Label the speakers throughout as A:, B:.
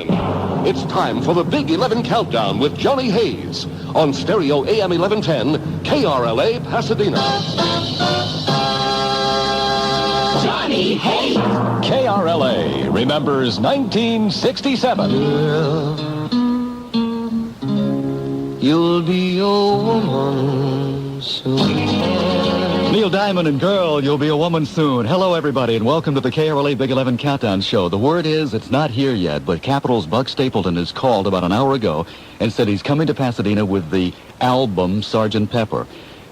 A: It's time for the Big 11 Countdown with Johnny Hayes on Stereo AM 1110, KRLA Pasadena.
B: Johnny Hayes.
C: KRLA remembers 1967.
D: Girl, you'll be a woman soon.
C: Neil Diamond and Girl, You'll Be a Woman Soon. Hello, everybody, and welcome to the KRLA Big 11 Countdown Show. The word is it's not here yet, but Capitol's Buck Stapleton has called about an hour ago and said he's coming to Pasadena with the album Sgt Pepper.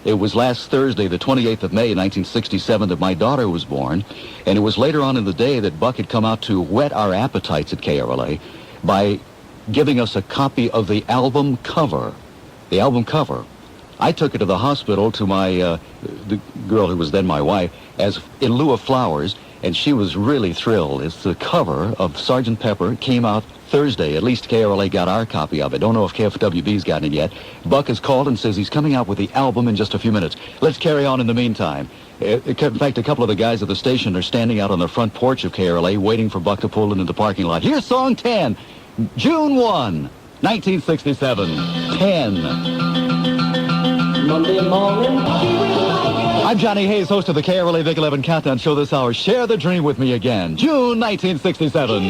C: It was last Thursday, the 28th of May, 1967, that my daughter was born, and it was later on in the day that Buck had come out to whet our appetites at KRLA by giving us a copy of the album cover. The album cover. I took it to the hospital to my, the girl who was then my wife, as in lieu of flowers, and she was really thrilled. It's the cover of Sgt Pepper. It came out Thursday. At least KRLA got our copy of it. Don't know if KFWB's gotten it yet. Buck has called and says he's coming out with the album in just a few minutes. Let's carry on in the meantime. In fact, a couple of the guys at the station are standing out on the front porch of KRLA waiting for Buck to pull into the parking lot. Here's song 10, June 1, 1967. 10.
B: Monday morning.
C: I'm Johnny Hayes, host of the KRLA Big 11 Countdown Show this hour. Share the dream with me again. June 1967.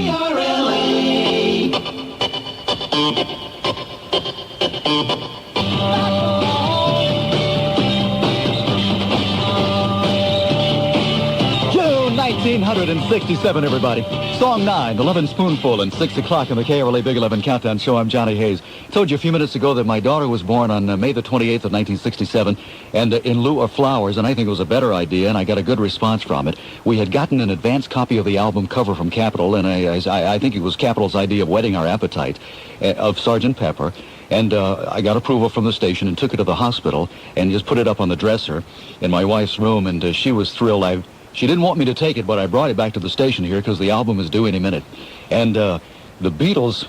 C: June 1967, everybody. Song 9, the Lovin' Spoonful, and 6 o'clock on the KRLA Big 11 Countdown Show. I'm Johnny Hayes. Told you a few minutes ago that my daughter was born on May the 28th of 1967, and in lieu of flowers, and I think it was a better idea, and I got a good response from it. We had gotten an advance copy of the album cover from Capitol, and I think it was Capitol's idea of whetting our appetite of Sgt Pepper. And I got approval from the station and took it to the hospital and just put it up on the dresser in my wife's room, and she was thrilled. She didn't want me to take it, but I brought it back to the station here because the album is due any minute. And the Beatles,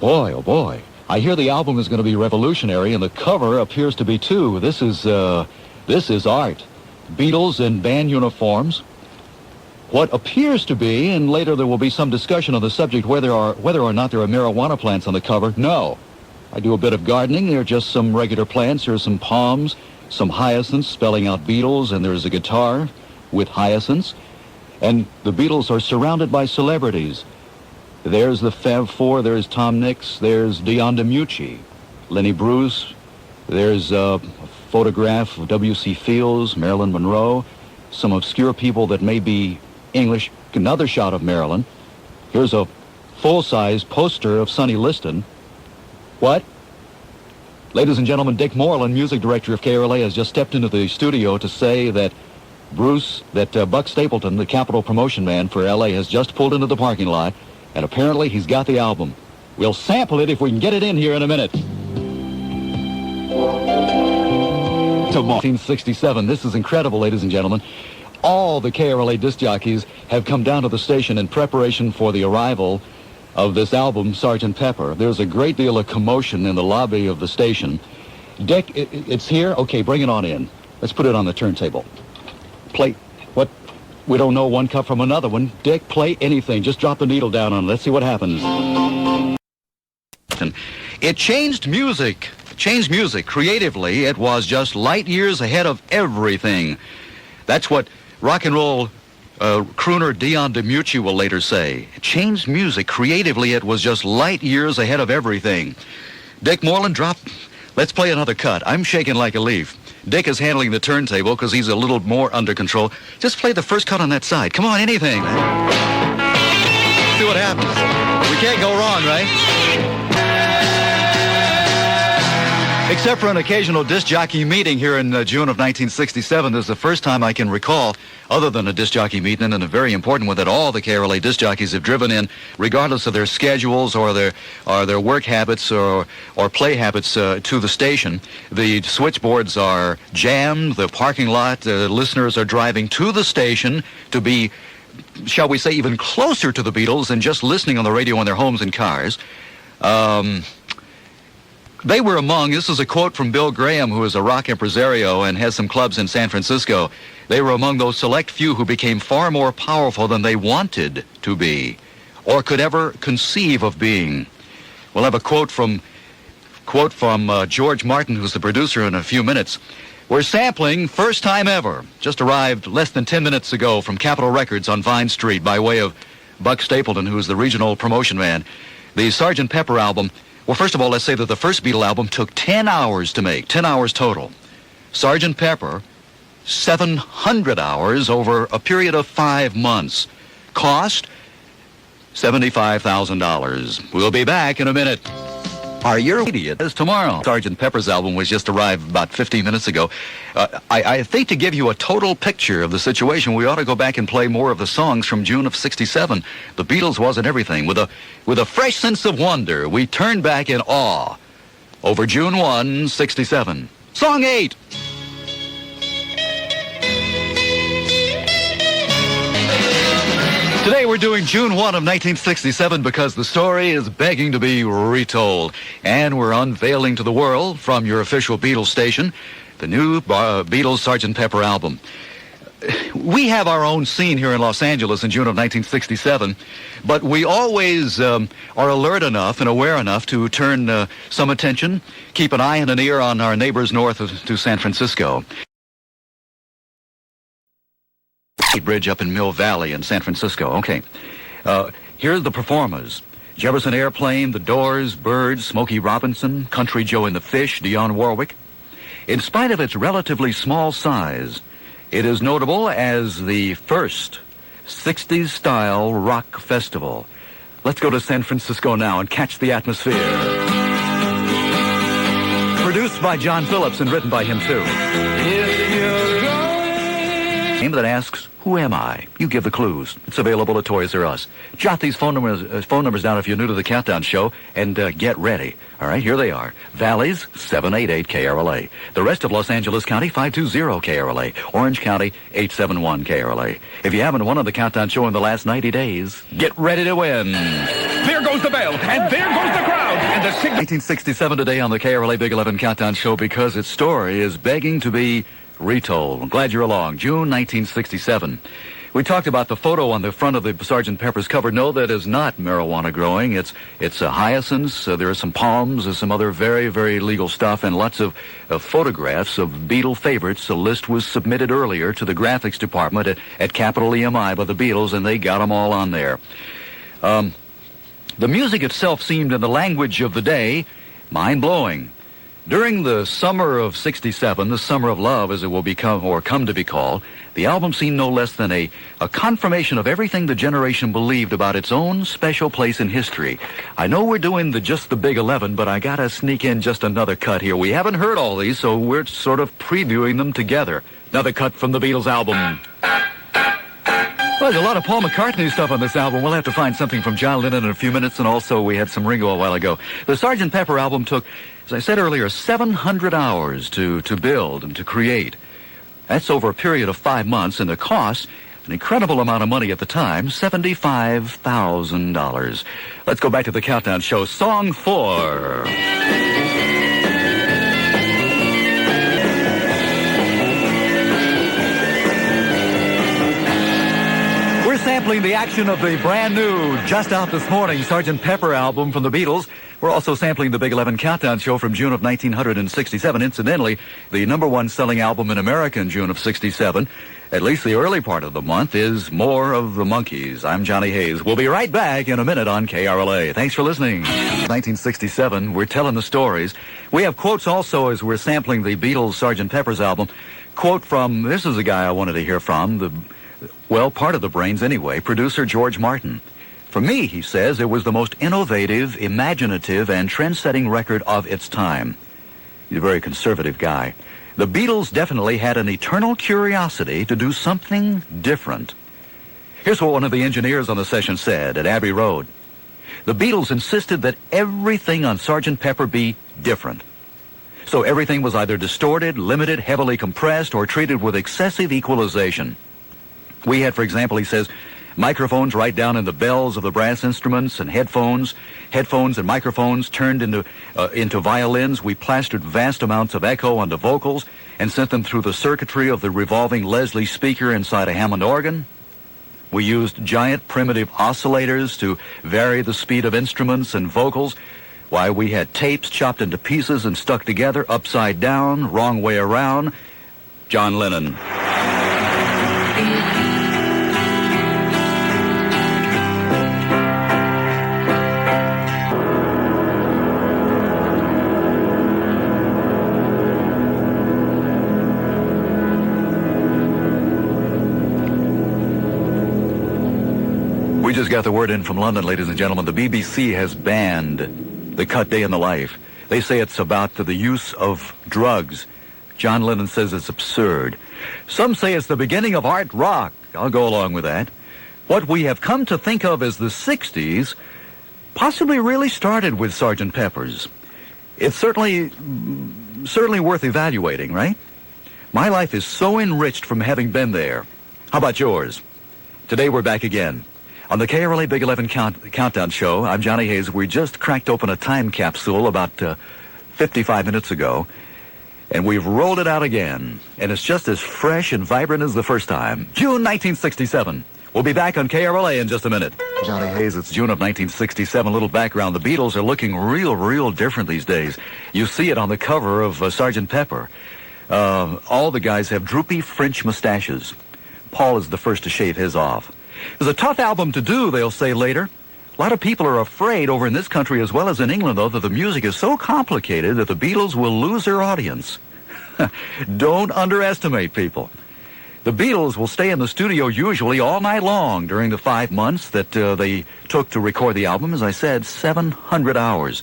C: boy, oh boy, I hear the album is going to be revolutionary, and the cover appears to be too. This is art. Beatles in band uniforms. What appears to be, and later there will be some discussion on the subject whether or not there are marijuana plants on the cover. No. I do a bit of gardening. There are just some regular plants. There are some palms, some hyacinths spelling out Beatles, and there's a guitar with hyacinths. And the Beatles are surrounded by celebrities. There's the Fab Four. There's Tom Mix. There's Dion DiMucci, Lenny Bruce. There's a photograph of W.C. Fields, Marilyn Monroe, some obscure people that may be English. Another shot of Marilyn. Here's a full-size poster of Sonny Liston. What? Ladies and gentlemen, Dick Moreland, music director of KRLA, has just stepped into the studio to say that Buck Stapleton, the Capitol promotion man for L.A., has just pulled into the parking lot, and apparently he's got the album. We'll sample it if we can get it in here in a minute. To 1967. This is incredible, ladies and gentlemen. All the KRLA disc jockeys have come down to the station in preparation for the arrival of this album, Sgt Pepper. There's a great deal of commotion in the lobby of the station. Dick, it's here? Okay, bring it on in. Let's put it on the turntable. Play what? We don't know one cup from another one. Dick, play anything. Just drop the needle down on it. Let's see what happens. It changed music. Creatively. It was just light years ahead of everything. That's what rock and roll crooner Dion DiMucci will later say. It changed music. Creatively, it was just light years ahead of everything. Dick Moreland, let's play another cut. I'm shaking like a leaf. Dick is handling the turntable because he's a little more under control. Just play the first cut on that side. Come on, anything. See what happens. We can't go wrong, right? Except for an occasional disc jockey meeting here in June of 1967, this is the first time I can recall, other than a disc jockey meeting, and a very important one that all the KRLA disc jockeys have driven in, regardless of their schedules or their work habits or play habits to the station. The switchboards are jammed, the parking lot, listeners are driving to the station to be, shall we say, even closer to the Beatles than just listening on the radio in their homes and cars. They were among, this is a quote from Bill Graham, who is a rock impresario and has some clubs in San Francisco. They were among those select few who became far more powerful than they wanted to be. or could ever conceive of being. We'll have a quote from George Martin, who's the producer, in a few minutes. We're sampling First Time Ever. Just arrived less than 10 minutes ago from Capitol Records on Vine Street by way of Buck Stapleton, who's the regional promotion man. The Sgt. Pepper album, well, first of all, let's say that the first Beatle album took 10 hours to make, 10 hours total. Sgt. Pepper, 700 hours over a period of 5 months. Cost, $75,000. We'll be back in a minute. Are you idiot? Is tomorrow. Sgt. Pepper's album was just arrived about 15 minutes ago. I think to give you a total picture of the situation, we ought to go back and play more of the songs from June of '67. The Beatles wasn't everything. With a fresh sense of wonder, we turned back in awe over June 1, '67. Song 8. Today we're doing June 1 of 1967 because the story is begging to be retold. And we're unveiling to the world from your official Beatles station the new Beatles Sgt. Pepper album. We have our own scene here in Los Angeles in June of 1967, but we always are alert enough and aware enough to turn some attention, keep an eye and an ear on our neighbors north to San Francisco. Bridge up in Mill Valley in San Francisco. Okay. Here are the performers. Jefferson Airplane, The Doors, Byrds, Smokey Robinson, Country Joe and the Fish, Dionne Warwick. In spite of its relatively small size, it is notable as the first 60s-style rock festival. Let's go to San Francisco now and catch the atmosphere. Produced by John Phillips and written by him, too. Game that asks, who am I? You give the clues. It's available at Toys R Us. Jot these phone numbers down if you're new to the Countdown Show, and get ready. All right, here they are. Valley's 788 KRLA. The rest of Los Angeles County, 520 KRLA. Orange County, 871 KRLA. If you haven't won on the Countdown Show in the last 90 days, get ready to win.
E: There goes the bell, and there goes the crowd, and the
C: 1967 today on the KRLA Big 11 Countdown Show because its story is begging to be retold. I'm glad you're along. June 1967. We talked about the photo on the front of the Sgt. Pepper's cover. No, that is not marijuana growing. It's hyacinths. There are some palms. There's some other very, very legal stuff and lots of photographs of Beatle favorites. A list was submitted earlier to the graphics department at Capitol EMI by the Beatles, and they got them all on there. The music itself seemed, in the language of the day, mind-blowing. During the summer of '67, the summer of love, as it will become or come to be called, the album seemed no less than a confirmation of everything the generation believed about its own special place in history. I know we're doing just the Big 11, but I gotta sneak in just another cut here. We haven't heard all these, so we're sort of previewing them together. Another cut from the Beatles album. Well, there's a lot of Paul McCartney stuff on this album. We'll have to find something from John Lennon in a few minutes, and also we had some Ringo a while ago. The Sgt. Pepper album took, as I said earlier, 700 hours to build and to create. That's over a period of 5 months, and the cost, an incredible amount of money at the time, $75,000. Let's go back to the Countdown Show. Song 4. Sampling the action of the brand new, just out this morning, Sgt. Pepper album from the Beatles. We're also sampling the Big 11 Countdown Show from June of 1967. Incidentally, the #1 selling album in America in June of '67, at least the early part of the month, is More of the Monkees. I'm Johnny Hayes. We'll be right back in a minute on KRLA. Thanks for listening. 1967, we're telling the stories. We have quotes also as we're sampling the Beatles Sgt. Pepper's album. Quote from, this is a guy I wanted to hear from, part of the brains anyway, producer George Martin. For me, he says, it was the most innovative, imaginative, and trend-setting record of its time. He's a very conservative guy. The Beatles definitely had an eternal curiosity to do something different. Here's what one of the engineers on the session said at Abbey Road. The Beatles insisted that everything on Sgt. Pepper be different. So everything was either distorted, limited, heavily compressed, or treated with excessive equalization. We had, for example, he says, microphones right down in the bells of the brass instruments, and headphones and microphones turned into violins. We plastered vast amounts of echo onto vocals and sent them through the circuitry of the revolving Leslie speaker inside a Hammond organ. We used giant primitive oscillators to vary the speed of instruments and vocals. Why, we had tapes chopped into pieces and stuck together, upside down, wrong way around. John Lennon. We just got the word in from London, ladies and gentlemen. The BBC has banned the cut Day in the Life. They say it's about the use of drugs. John Lennon says it's absurd. Some say it's the beginning of art rock. I'll go along with that. What we have come to think of as the 60s possibly really started with Sgt. Pepper's. It's certainly worth evaluating, right? My life is so enriched from having been there. How about yours? Today we're back again. On the KRLA Big 11 Countdown Show, I'm Johnny Hayes. We just cracked open a time capsule about 55 minutes ago, and we've rolled it out again, and it's just as fresh and vibrant as the first time. June 1967. We'll be back on KRLA in just a minute. Johnny Hayes, it's June of 1967. A little background. The Beatles are looking real different these days. You see it on the cover of Sgt. Pepper. All the guys have droopy French mustaches. Paul is the first to shave his off. It's a tough album to do, they'll say later. A lot of people are afraid over in this country as well as in England, though, that the music is so complicated that the Beatles will lose their audience. Don't underestimate people. The Beatles will stay in the studio usually all night long during the 5 months that they took to record the album. As I said, 700 hours.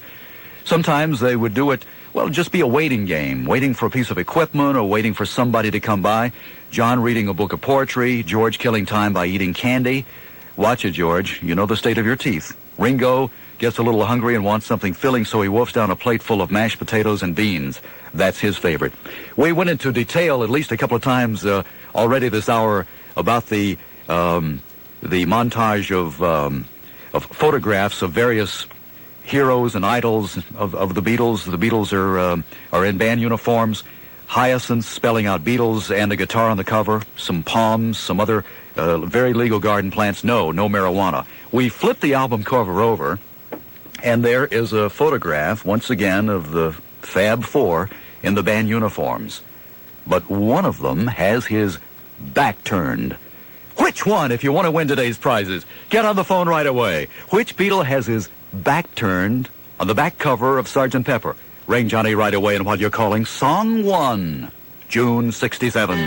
C: Sometimes they would do it, well, just be a waiting game, waiting for a piece of equipment or waiting for somebody to come by. John reading a book of poetry, George killing time by eating candy. Watch it, George. You know the state of your teeth. Ringo gets a little hungry and wants something filling, so he wolfs down a plate full of mashed potatoes and beans. That's his favorite. We went into detail at least a couple of times already this hour about the montage of photographs of various heroes and idols of the Beatles. The Beatles are in band uniforms. Hyacinths spelling out Beatles and a guitar on the cover, some palms, some other very legal garden plants. No marijuana. We flipped the album cover over, and there is a photograph, once again, of the Fab Four in the band uniforms. But one of them has his back turned. Which one, if you want to win today's prizes? Get on the phone right away. Which Beatle has his back turned on the back cover of Sgt. Pepper? Ring Johnny right away, and while you're calling, Song 1, June 67.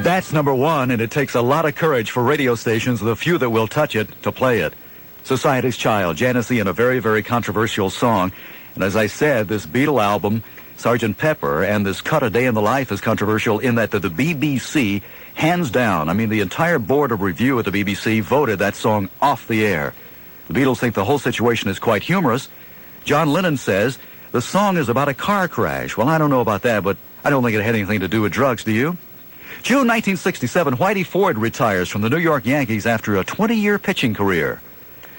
C: That's number 1, and it takes a lot of courage for radio stations, the few that will touch it, to play it. Society's Child-Janis in a very controversial song. And as I said, this Beatle album, Sgt. Pepper, and this cut A Day in the Life is controversial in that the BBC, hands down, I mean the entire board of review at the BBC voted that song off the air. The Beatles think the whole situation is quite humorous. John Lennon says the song is about a car crash. Well, I don't know about that, but I don't think it had anything to do with drugs, do you? June 1967, Whitey Ford retires from the New York Yankees after a 20-year pitching career.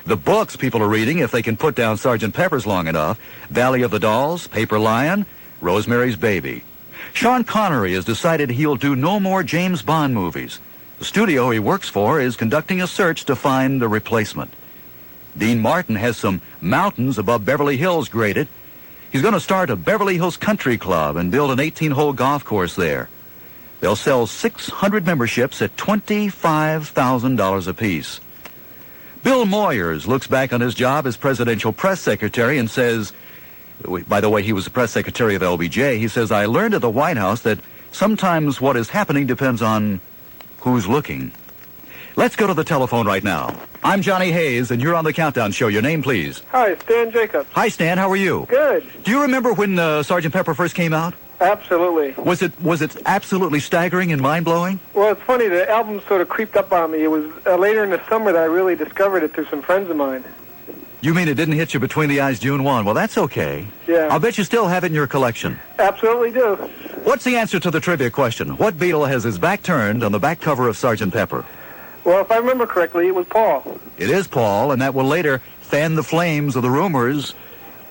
C: The books people are reading, if they can put down Sgt. Pepper's long enough: Valley of the Dolls, Paper Lion, Rosemary's Baby. Sean Connery has decided he'll do no more James Bond movies. The studio he works for is conducting a search to find a replacement. Dean Martin has some mountains above Beverly Hills graded. He's going to start a Beverly Hills Country Club and build an 18-hole golf course there. They'll sell 600 memberships at $25,000 apiece. Bill Moyers looks back on his job as presidential press secretary and says, by the way, he was the press secretary of LBJ, he says, I learned at the White House that sometimes what is happening depends on who's looking. Let's go to the telephone right now. I'm Johnny Hayes, and you're on the Countdown Show. Your name, please.
F: Hi, Stan Jacobs.
C: Hi, Stan. How are you?
F: Good.
C: Do you remember when Sgt. Pepper first came out?
F: Absolutely.
C: Was it absolutely staggering and mind-blowing?
F: Well, it's funny. The album sort of creeped up on me. It was later in the summer that I really discovered it through some friends of mine.
C: You mean it didn't hit you between the eyes June 1? Well, that's okay.
F: Yeah.
C: I'll bet you still have it in your collection.
F: Absolutely do.
C: What's the answer to the trivia question? What Beatle has his back turned on the back cover of Sgt. Pepper?
F: Well, if I remember correctly, it was Paul.
C: It is Paul, and that will later fan the flames of the rumors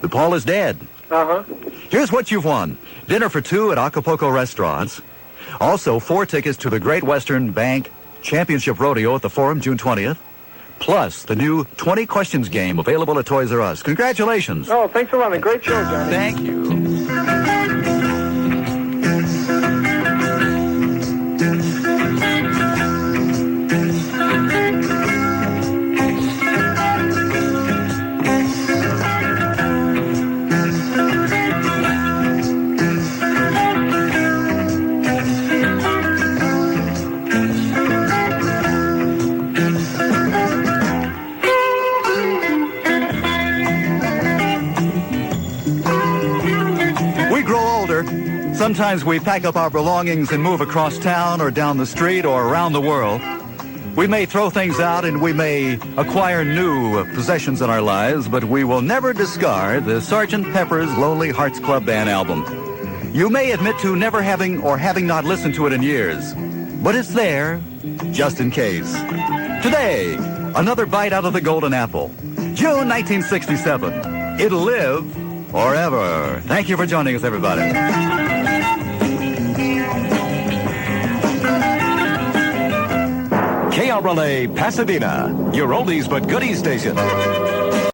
C: that Paul is dead.
F: Uh-huh.
C: Here's what you've won. Dinner for two at Acapulco restaurants. Also, 4 tickets to the Great Western Bank Championship Rodeo at the Forum, June 20th. Plus, the new 20 Questions game available at Toys R Us. Congratulations.
F: Oh, thanks a lot. A great show, Johnny.
C: Thank you. Sometimes we pack up our belongings and move across town or down the street or around the world. We may throw things out and we may acquire new possessions in our lives, but we will never discard the Sgt Pepper's Lonely Hearts Club Band album. You may admit to never having or having not listened to it in years, but it's there just in case. Today, another bite out of the golden apple. June 1967. It'll live forever. Thank you for joining us, everybody.
G: KRLA Pasadena, your oldies but goodies station.